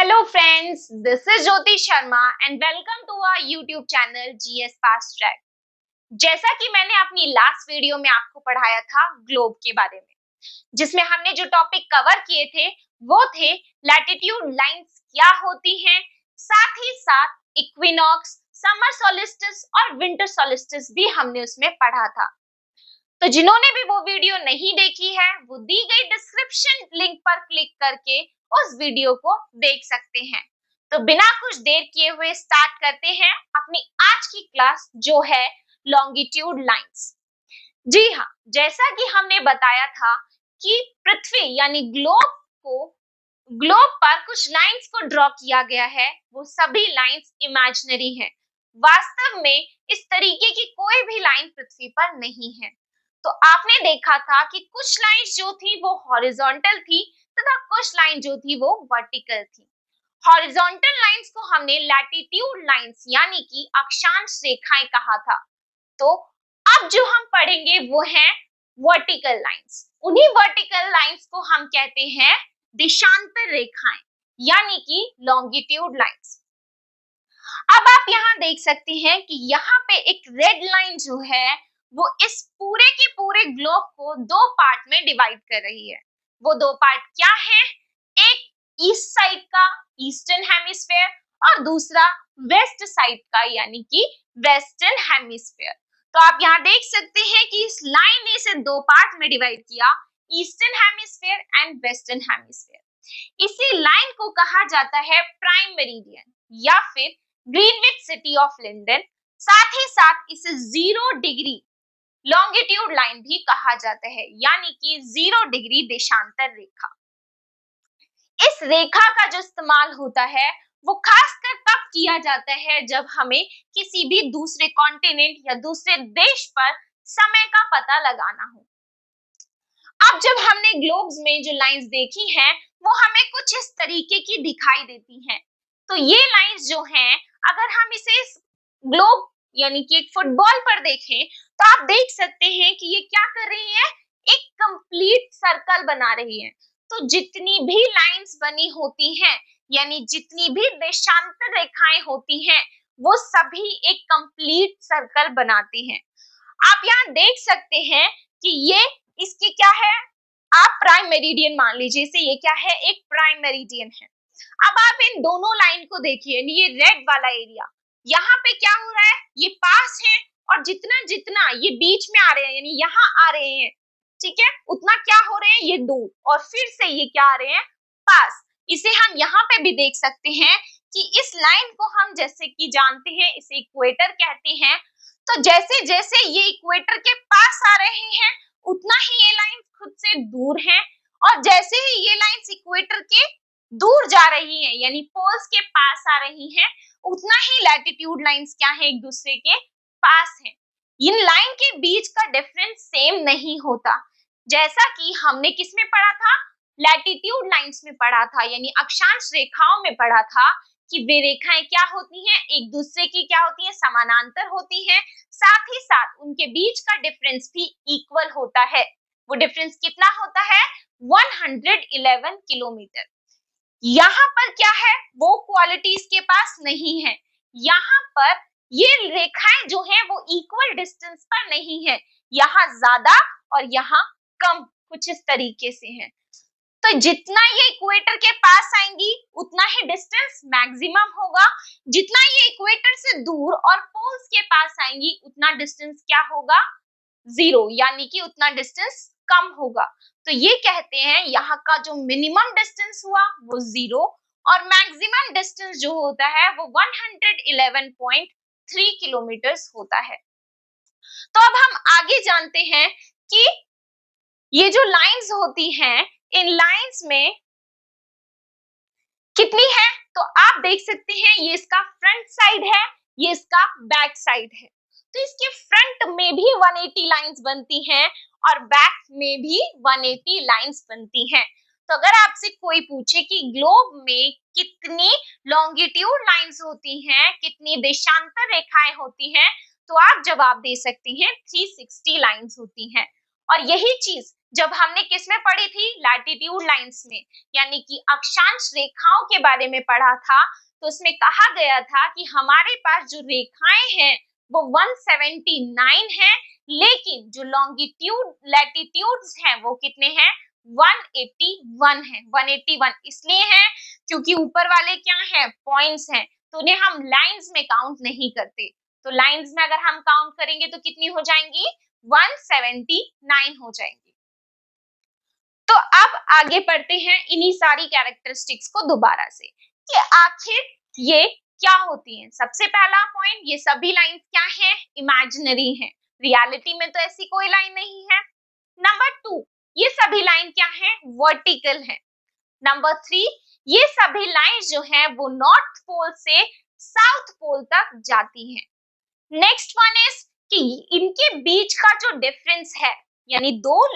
Hello friends, this is Jyoti Sharma and welcome to our YouTube channel GS Fast Track। जैसा कि मैंने अपनी last video में आपको पढ़ाया था ग्लोब के बारे में, जिसमें हमने जो टॉपिक कवर किए थे वो थे लैटिट्यूड लाइंस क्या होती हैं, साथ ही साथ इक्विनॉक्स, समर सोलिस्टिस और विंटर सोलिस्टिस भी हमने उसमें पढ़ा था। तो जिन्होंने भी वो वीडियो नहीं देखी है वो दी गई डिस्क्रिप्शन लिंक पर क्लिक करके उस वीडियो को देख सकते हैं। तो बिना कुछ देर किए हुए स्टार्ट करते हैं अपनी आज की क्लास जो है लॉन्गिट्यूड लाइंस। जी हाँ, जैसा कि हमने बताया था कि पृथ्वी यानी ग्लोब पर कुछ लाइंस को ड्रॉ किया गया है, वो सभी लाइंस इमेजिनरी हैं। वास्तव में इस तरीके की कोई भी लाइन पृथ्वी पर नहीं है। तो आपने देखा था कि कुछ लाइंस जो थी वो हॉरिजॉन्टल थी तथा कुछ लाइन जो थी वो वर्टिकल थी। हॉरिजॉन्टल लाइंस को हमने लैटिट्यूड लाइंस यानी कि अक्षांश रेखाएं कहा था। तो अब जो हम पढ़ेंगे वो है वर्टिकल लाइंस। उन्हीं वर्टिकल लाइंस को हम कहते हैं देशांतर रेखाएं यानी कि लॉन्गिट्यूड लाइंस। अब आप यहाँ देख सकते हैं कि यहाँ पे एक रेड लाइन जो है वो इस पूरे के पूरे ग्लोब को दो पार्ट में डिवाइड कर रही है। वो दो पार्ट क्या है? एक ईस्ट साइड का ईस्टर्न हेमिस्फेयर और दूसरा वेस्ट साइड का यानी कि वेस्टर्न हेमिस्फेयर। तो आप यहाँ देख सकते हैं कि इस लाइन ने इसे दो पार्ट में डिवाइड किया, eastern hemisphere and western hemisphere. इसी लाइन को कहा जाता है प्राइम मेरिडियन या फिर ग्रीनविच सिटी ऑफ लंदन। साथ ही साथ इसे 0 डिग्री लॉन्गिट्यूड लाइन भी कहा जाता है यानी कि 0 डिग्री देशांतर रेखा। इस रेखा का जो इस्तेमाल होता है वो खासकर तब किया जाता है जब हमें किसी भी दूसरे कॉन्टिनेंट या दूसरे देश पर समय का पता लगाना हो। अब जब हमने ग्लोब्स में जो लाइंस देखी हैं वो हमें कुछ इस तरीके की दिखाई देती हैं। तो ये लाइंस जो हैं, अगर हम इसे इस ग्लोब यानी कि एक फुटबॉल पर देखें तो आप देख सकते हैं कि ये क्या कर रही है, एक कंप्लीट सर्कल बना रही है। तो जितनी भी लाइंस बनी होती हैं यानी जितनी भी देशांतर रेखाएं होती हैं वो सभी एक कंप्लीट सर्कल बनाती हैं। आप यहाँ देख सकते हैं कि ये इसकी क्या है, आप प्राइम मेरिडियन मान लीजिए इसे, ये क्या है, एक प्राइम मेरिडियन है। अब आप इन दोनों लाइन को देखिए, ये रेड वाला एरिया यहाँ पे क्या हो रहा है, ये पास है और जितना जितना ये बीच में आ रहे हैं यानी यहाँ आ रहे हैं, ठीक है, उतना क्या हो रहे हैं, ये दूर, और फिर से ये क्या आ रहे हैं, पास। इसे हम यहाँ पे भी देख सकते हैं कि इस लाइन को हम जैसे कि जानते हैं इसे इक्वेटर कहते हैं। तो जैसे जैसे ये इक्वेटर के पास आ रहे हैं उतना ही ये लाइन खुद से दूर है, और जैसे ही ये लाइंस इक्वेटर के दूर जा रही हैं यानी पोल्स के पास आ रही हैं उतना ही लैटिट्यूड लाइंस क्या है, एक दूसरे के पास हैं। इन लाइन के बीच का डिफरेंस सेम नहीं होता, जैसा कि हमने किस में पढ़ा था, लैटिट्यूड लाइंस में पढ़ा था यानी अक्षांश रेखाओं में पढ़ा था कि वे रेखाएं क्या होती हैं, एक दूसरे की क्या होती हैं, समानांतर होती हैं। साथ ही साथ उनके बीच का डिफरेंस भी इक्वल होता है। वो डिफरेंस कितना होता है, 111 किलोमीटर। यहाँ पर क्या है, वो क्वालिटी इसके पास नहीं है। यहाँ पर ये रेखाएं जो है वो इक्वल डिस्टेंस पर नहीं है, यहाँ ज्यादा और यहाँ कम, कुछ इस तरीके से है। तो जितना ये इक्वेटर के पास आएंगी उतना ही डिस्टेंस मैक्सिमम होगा, जितना ये इक्वेटर से दूर और पोल्स के पास आएंगी उतना डिस्टेंस क्या होगा, 0 यानी कि उतना डिस्टेंस कम होगा। तो ये कहते हैं यहाँ का जो मिनिमम डिस्टेंस हुआ वो 0 और मैक्सिमम डिस्टेंस जो होता है वो 111.3 किलोमीटर्स होता है। तो अब हम आगे जानते हैं कि ये जो लाइंस होती हैं इन लाइंस में कितनी है, तो आप देख सकते हैं ये इसका फ्रंट साइड है, ये इसका बैक साइड है। तो इसके फ्रंट में भी 180 लाइंस बनती हैं और बैक में भी 180 लाइंस बनती हैं। तो अगर आपसे कोई पूछे कि ग्लोब में कितनी लॉन्गिट्यूड लाइंस होती हैं, कितनी देशांतर रेखाएं होती हैं, तो आप जवाब दे सकती हैं 360 लाइंस होती हैं। और यही चीज जब हमने किस में पढ़ी थी, लैटिट्यूड लाइंस में, यानी कि अक्षांश रेखाओं के बारे में पढ़ा था, तो उसमें कहा गया था कि हमारे पास जो रेखाएं हैं वो 179 है, लेकिन जो लॉन्गिट्यूड लैटिट्यूड्स हैं वो कितने हैं, 181 है। 181 इसलिए है क्योंकि ऊपर वाले क्या है, पॉइंट्स हैं, तो उन्हें हम लाइंस में काउंट नहीं करते। तो लाइंस में अगर हम काउंट करेंगे तो कितनी हो जाएंगी, 179 हो जाएंगी। तो अब आगे पढ़ते हैं इन्हीं सारी कैरेक्टरिस्टिक्स को दोबारा से कि आखिर ये क्या होती हैं। सबसे पहला पॉइंट, ये सभी लाइंस क्या हैं, इमेजिनरी हैं, रियलिटी में तो ऐसी कोई लाइन नहीं है। नंबर 2, ये सभी लाइन क्या है, वर्टिकल है। नंबर 3, ये सभी लाइंस जो है वो नॉर्थ पोल से साउथ पोल तक जाती हैं। नेक्स्ट वन इज कि इनके बीच का जो डिफरेंस है, यानी दो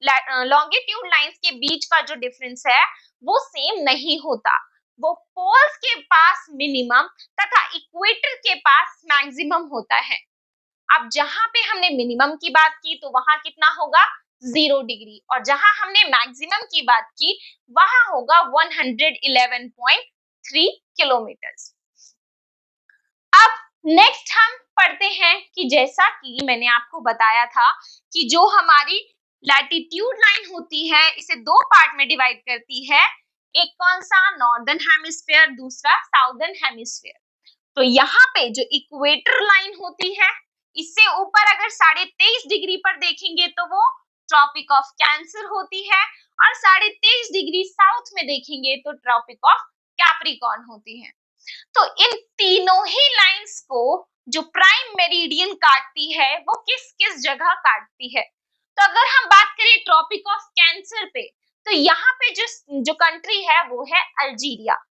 लॉन्गिट्यूड लाइंस के बीच का जो डिफरेंस है वो सेम नहीं होता, वो पोल्स के पास मिनिमम तथा इक्वेटर के पास मैक्सिमम होता है। अब जहां पे हमने मिनिमम की बात की तो वहां कितना होगा, 0 डिग्री, और जहां हमने मैक्सिमम की बात की वहां होगा 111.3 किलोमीटर। अब नेक्स्ट हम पढ़ते हैं कि जैसा कि मैंने आपको बताया था कि जो हमारी लैटिट्यूड लाइन होती है इसे दो पार्ट में डिवाइड करती है, एक कौन सा, नॉर्दर्न हेमिस्फीयर, दूसरा साउदर्न हेमिस्फीयर। तो यहाँ पे जो इक्वेटर लाइन होती है इससे ऊपर अगर 23.5 डिग्री पर देखेंगे तो वो ट्रॉपिक ऑफ कैंसर होती है, और 23.5 डिग्री साउथ में देखेंगे तो ट्रॉपिक ऑफ कैप्रिकॉर्न होती है। तो इन तीनों ही लाइंस को जो प्राइम मेरिडियन काटती है वो किस किस जगह काटती है। तो अगर हम बात करें ट्रॉपिक ऑफ कैंसर पे, तो यहाँ पे जो कंट्री है वो है अल्जीरिया।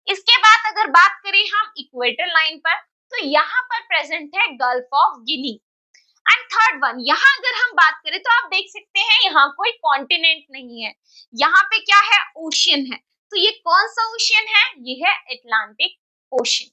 इसके बाद अगर बात करें हम इक्वेटर लाइन पर, तो यहाँ पर प्रेजेंट है gulf of Guinea. And third one, यहाँ अगर हम बात करें तो आप देख सकते हैं यहाँ कोई कॉन्टिनेंट नहीं है, यहाँ पे क्या है, ओशियन है। तो ये कौन सा ओशियन है, ये है अटलांटिक ओशियन।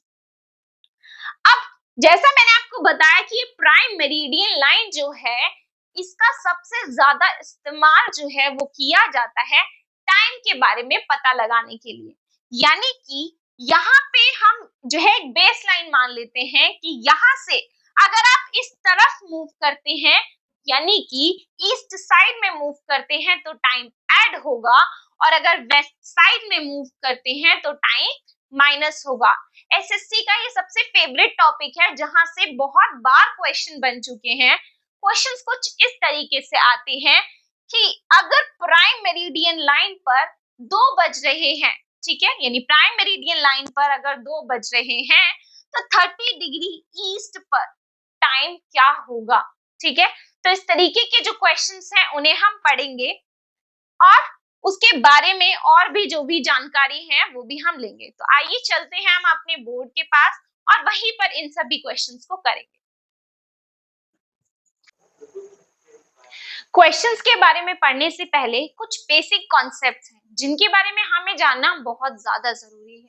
अब जैसा मैंने आपको बताया कि ये प्राइम मेरिडियन लाइन जो है इसका सबसे ज्यादा इस्तेमाल जो है वो किया जाता है टाइम के बारे में पता लगाने के लिए, यानी कि यहाँ पे हम जो है एक बेस लाइन मान लेते हैं कि यहाँ से अगर आप इस तरफ मूव करते हैं, यानी कि ईस्ट साइड में मूव करते हैं तो टाइम ऐड होगा, और अगर वेस्ट साइड में मूव करते हैं तो टाइम माइनस होगा। एसएससी का ये सबसे फेवरेट टॉपिक है जहां से बहुत बार क्वेश्चन बन चुके हैं। क्वेश्चंस कुछ इस तरीके से आते हैं कि अगर प्राइम मेरिडियन लाइन पर 2 बज रहे हैं, ठीक है, यानी प्राइम मेरिडियन लाइन पर अगर 2 बज रहे हैं तो 30 डिग्री ईस्ट पर टाइम क्या होगा, ठीक है। तो इस तरीके के जो क्वेश्चंस हैं उन्हें हम पढ़ेंगे, और उसके बारे में और भी जो भी जानकारी है वो भी हम लेंगे। तो आइए चलते हैं हम अपने बोर्ड के पास और वहीं पर इन सभी क्वेश्चंस को करेंगे। क्वेश्चंस के बारे में पढ़ने से पहले कुछ बेसिक कॉन्सेप्ट्स हैं जिनके बारे में हमें जानना बहुत ज्यादा जरूरी है।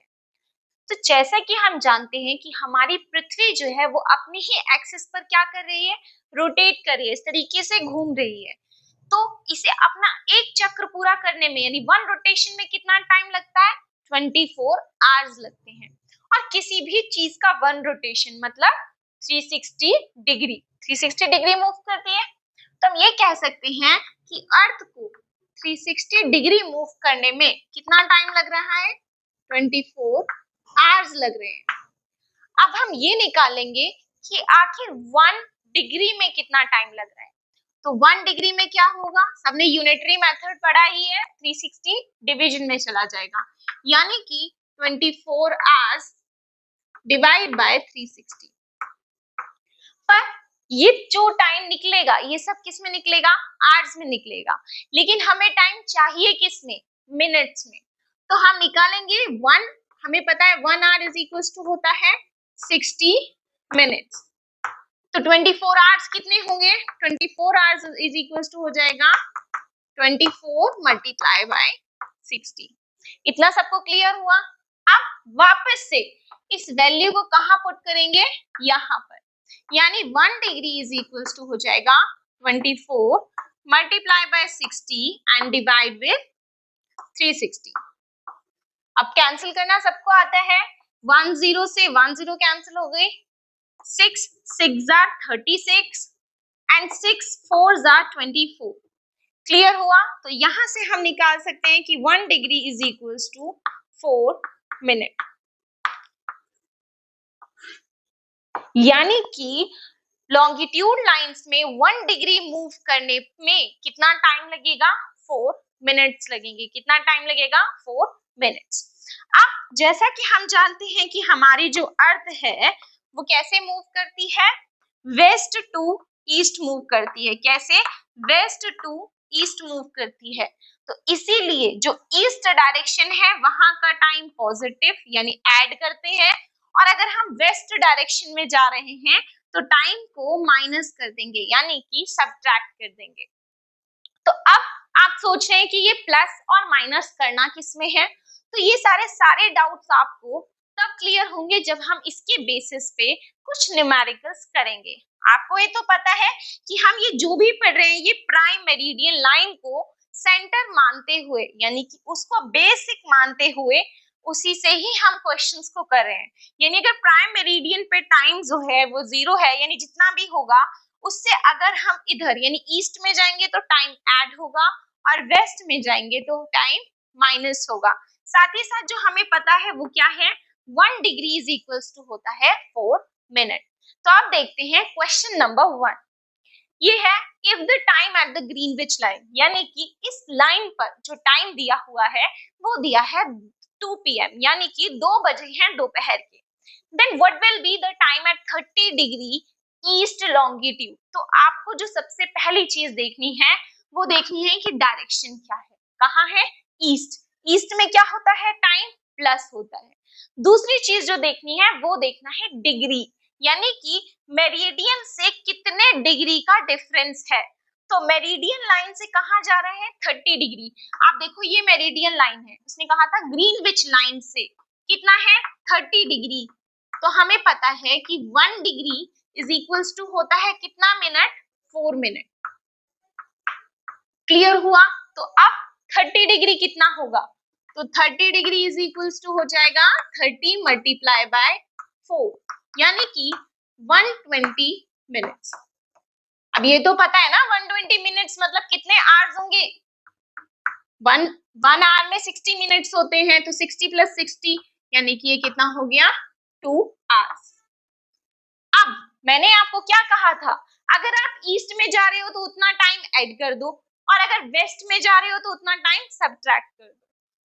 तो जैसा कि हम जानते हैं कि हमारी पृथ्वी जो है वो अपने ही एक्सिस पर क्या कर रही है, रोटेट कर रही है, इस तरीके से घूम रही है। तो इसे अपना एक चक्र पूरा करने में, यानी 1 रोटेशन में कितना टाइम लगता है, 24 आवर्स लगते हैं। और किसी भी चीज का 1 रोटेशन मतलब 360 डिग्री मूव करती है। तो हम ये कह सकते हैं कि अर्थ को 360 डिग्री मूव करने में कितना टाइम लग रहा है, 24 आवर्स लग रहे हैं। अब हम ये निकालेंगे कि आखिर 1 डिग्री में कितना टाइम लग रहा है। तो 1 डिग्री में क्या होगा, सबने यूनिटरी मेथड पढ़ा ही है, 360 डिवीजन में चला जाएगा, यानी कि 24 आवर्स डिवाइड बाय 360। पर ये जो टाइम निकलेगा ये सब किस में निकलेगा, आवर्स में निकलेगा, लेकिन हमें टाइम चाहिए किस में, मिनट्स में। तो हम निकालेंगे 1, हमें पता है 1 आवर इज इक्वल टू होता है 60 मिनट्स। तो 24 आवर्स कितने होंगे, 24 आवर्स इज इक्वल टू हो जाएगा 24 मल्टीप्लाई बाय 60। इतना सबको क्लियर हुआ। अब वापस से इस वैल्यू को कहां पुट करेंगे, यहाँ पर, यानी 1 डिग्री इज इक्वल टू हो जाएगा 24 multiply by 60 and divide with 360। अब कैंसिल करना सबको आता है, 1 0 से 1 0 कैंसिल हो गई, 6 6 are 36 एंड 6 4 are 24। क्लियर हुआ? तो यहां से हम निकाल सकते हैं कि 1 degree is equals to 4 minute. यानी कि लॉन्गिट्यूड लाइंस में 1 डिग्री मूव करने में कितना टाइम लगेगा? 4 मिनट्स लगेंगे। कितना टाइम लगेगा? 4 मिनट्स। अब जैसा कि हम जानते हैं कि हमारी जो अर्थ है वो कैसे मूव करती है? वेस्ट टू ईस्ट मूव करती है। कैसे? वेस्ट टू ईस्ट मूव करती है। तो इसीलिए जो ईस्ट डायरेक्शन है वहां का टाइम पॉजिटिव यानी ऐड करते हैं, और अगर हम वेस्ट डायरेक्शन में जा रहे हैं तो टाइम को माइनस कर देंगे यानी कि सब्ट्रैक्ट कर देंगे। तो अब आप सोच रहे हैं कि ये प्लस और माइनस करना किसमें है? तो ये सारे डाउट्स आपको तब क्लियर होंगे जब हम इसके बेसिस पे कुछ न्यूमेरिकल्स करेंगे। आपको ये तो पता है कि हम ये जो भी पढ़ रहे हैं ये प्राइम मेरिडियन लाइन को सेंटर मानते हुए यानी कि उसको बेसिक मानते हुए उसी से ही हम क्वेश्चंस को कर रहे हैं। यानी अगर प्राइम मेरिडियन पे टाइम जो है वो 0 है यानी जितना भी होगा उससे अगर हम इधर यानी ईस्ट में जाएंगे तो टाइम ऐड होगा और वेस्ट में जाएंगे तो टाइम माइनस होगा। साथ ही साथ जो हमें पता है वो क्या है? 1 डिग्री इज इक्वल्स टू होता है 4 मिनट। तो आप देखते हैं क्वेश्चन नंबर 1, ये है if the time at the Greenwich line, यानी कि इस लाइन पर जो टाइम दिया हुआ है वो दिया है 2 PM यानी कि 2 बजे हैं दोपहर के। Then what will be the time at 30 degree east longitude. तो आपको जो सबसे पहली चीज देखनी है वो देखनी है कि डायरेक्शन क्या है, कहाँ है? ईस्ट। ईस्ट में क्या होता है? टाइम प्लस होता है। दूसरी चीज जो देखनी है वो देखना है डिग्री, यानी कि मेरिडियन से कितने डिग्री का डिफरेंस है। तो मेरिडियन लाइन से कहाँ जा रहे हैं? 30 डिग्री। आप देखो ये मेरिडियन लाइन है, उसने कहा था ग्रीनविच लाइन से कितना है? 30 डिग्री। तो हमें पता है कि 1 डिग्री इज इक्वल्स टू होता है कितना मिनट? 4 मिनट। क्लियर हुआ? तो अब 30 डिग्री कितना होगा? तो 30 डिग्री इज इक्वल्स टू हो जाएगा 30 मल्टीप्लाई बाय 4 यानी कि 120 मिनट्स। अब ये तो पता है ना 120 मिनट्स मतलब कितने आवर्स होंगे? 1 आवर में 60 मिनट्स होते हैं, तो 60 प्लस 60 यानी कि ये कितना हो गया? 2 आवर्स। अब मैंने आपको क्या कहा था? अगर आप ईस्ट में जा रहे हो तो उतना टाइम ऐड कर दो, और अगर वेस्ट में जा रहे हो तो उतना टाइम सब्ट्रैक्ट कर दो।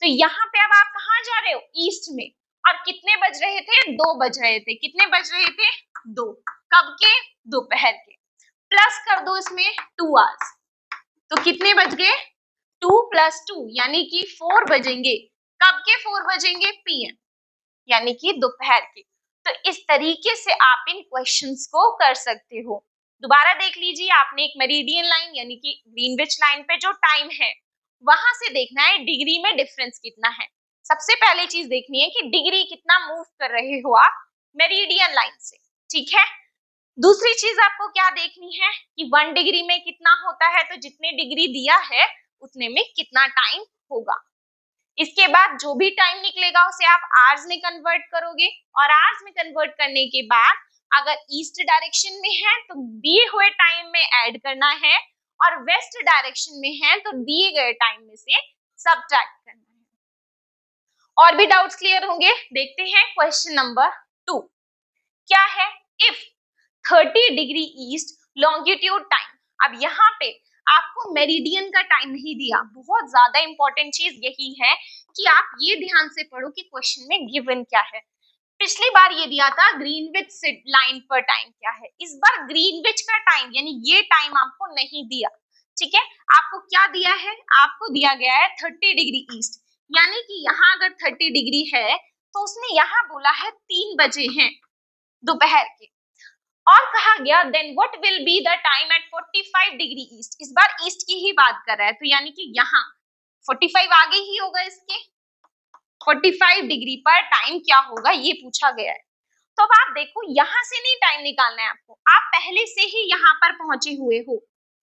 तो यहाँ पे अब आप कहाँ जा रहे हो? ईस्ट में। और कितने बज रहे थे? 2 बज रहे थे। कितने बज रहे थे? 2। कब के? दोपहर के। प्लस कर दो इसमें 2 आवर्स, तो कितने बज गए? 2 + 2 यानी कि 4 बजेंगे। कब के 4 बजेंगे? PM यानी कि दोपहर के। तो इस तरीके से आप इन क्वेश्चंस को कर सकते हो। दोबारा देख लीजिए, आपने एक मेरिडियन लाइन यानी कि ग्रीनविच लाइन पे जो टाइम है वहां से देखना है डिग्री में डिफरेंस कितना है। सबसे पहले चीज देखनी है कि डिग्री कितना मूव कर रहे हो आप मेरिडियन लाइन से, ठीक है। दूसरी चीज आपको क्या देखनी है कि 1 डिग्री में कितना होता है, तो जितने डिग्री दिया है उतने में कितना टाइम होगा। इसके बाद जो भी टाइम निकलेगा उसे आप आवर्स में कन्वर्ट करोगे, और आवर्स में कन्वर्ट करने के बाद अगर ईस्ट डायरेक्शन में है तो दिए हुए टाइम में ऐड करना है, और वेस्ट डायरेक्शन में है तो दिए गए टाइम में से सब्ट्रैक्ट करना है। और भी डाउट्स क्लियर होंगे? देखते हैं क्वेश्चन नंबर 2 क्या है? If 30 degree east longitude time. अब यहाँ पे आपको मेरिडियन का टाइम नहीं दिया। बहुत ज्यादा इंपॉर्टेंट चीज यही है कि आप ये ध्यान से पढ़ो कि क्वेश्चन में गिवन क्या है। पिछली बार ये दिया था ग्रीनविच लाइन पर टाइम क्या है, इस बार ग्रीनविच का टाइम यानी ये टाइम आपको नहीं दिया, ठीक है। आपको क्या दिया है? आपको दिया गया है 30 डिग्री ईस्ट, यानी कि यहाँ अगर 30 डिग्री है तो उसने यहाँ बोला है 3 बजे हैं दोपहर के, और कहा गया then what will be the time at 45 degree east. इस बार ईस्ट की ही बात कर रहा है, तो यानी कि यहाँ 45 आगे ही होगा इसके। 45 डिग्री पर टाइम क्या होगा ये पूछा गया है। तो अब आप देखो यहाँ से नहीं टाइम निकालना है आपको, आप पहले से ही यहाँ पर पहुंचे हुए हो,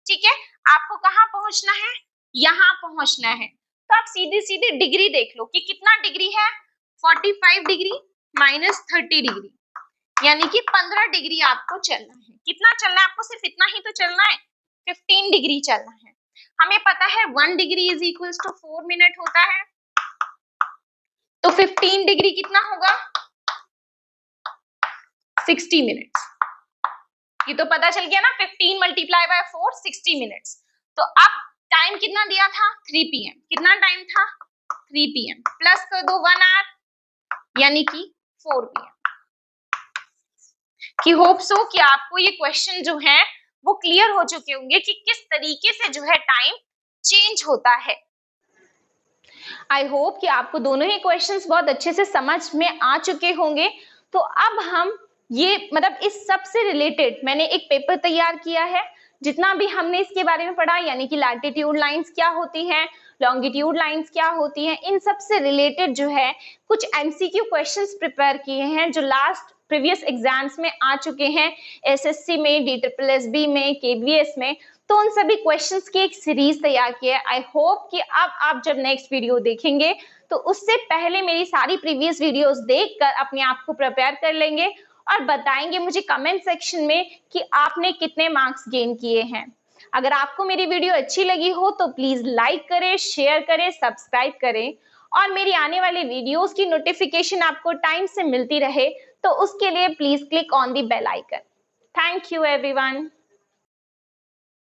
ठीक है, आपको कहाँ पहुंचना है, यहाँ पहुंचना है। तो आप सीधे सीधे डिग्री देख लो कि कितना डिग्री है, 45 डिग्री माइनस 30 डिग्री, यानी कि 15 डिग्री आपको चलना है। कितना चलना है आपको, सिर्फ इतना ही तो चलना है, 15 डिग्री चलना है। हमें पता है 1 degree is equals to 4 minute होता है, तो 15 डिग्री कितना होगा, 60 मिनट्स। ये तो पता चल गया ना, 15 मल्टीप्लाई बाय 4 60 मिनट्स। तो अब टाइम कितना दिया था, 3 PM। कितना टाइम था, 3 PM प्लस कर दो 1 आवर, यानी कि 4 PM। कि होप सो कि आपको ये क्वेश्चन जो है वो क्लियर हो चुके होंगे कि किस तरीके से जो है टाइम चेंज होता है। आई होप कि आपको दोनों ही क्वेश्चंस बहुत अच्छे से समझ में आ चुके होंगे। तो अब हम ये मतलब इस सब से रिलेटेड मैंने एक पेपर तैयार किया है। जितना भी हमने इसके बारे में पढ़ा, यानी कि लैटिट्यूड लाइंस क्या होती हैं, लॉन्गिट्यूड लाइंस क्या होती हैं, इन सब से रिलेटेड जो है कुछ एमसीक्यू क्वेश्चंस प्रिपेयर किए हैं जो लास्ट प्रीवियस एग्जाम्स में आ चुके हैं, एसएससी में, DSSB में, केवीएस में। तो उन सभी क्वेश्चंस की एक सीरीज तैयार की है। आई होप कि अब आप जब नेक्स्ट वीडियो देखेंगे तो उससे पहले मेरी सारी प्रीवियस वीडियोस देखकर अपने आप को प्रिपेयर कर लेंगे और बताएंगे मुझे कमेंट सेक्शन में कि आपने कितने मार्क्स गेन किए हैं। अगर आपको मेरी वीडियो अच्छी लगी हो तो प्लीज लाइक करें, शेयर करें, सब्सक्राइब करें और मेरी आने वाले वीडियोस की नोटिफिकेशन आपको टाइम से मिलती रहे तो उसके लिए please click on the bell icon. Thank you everyone.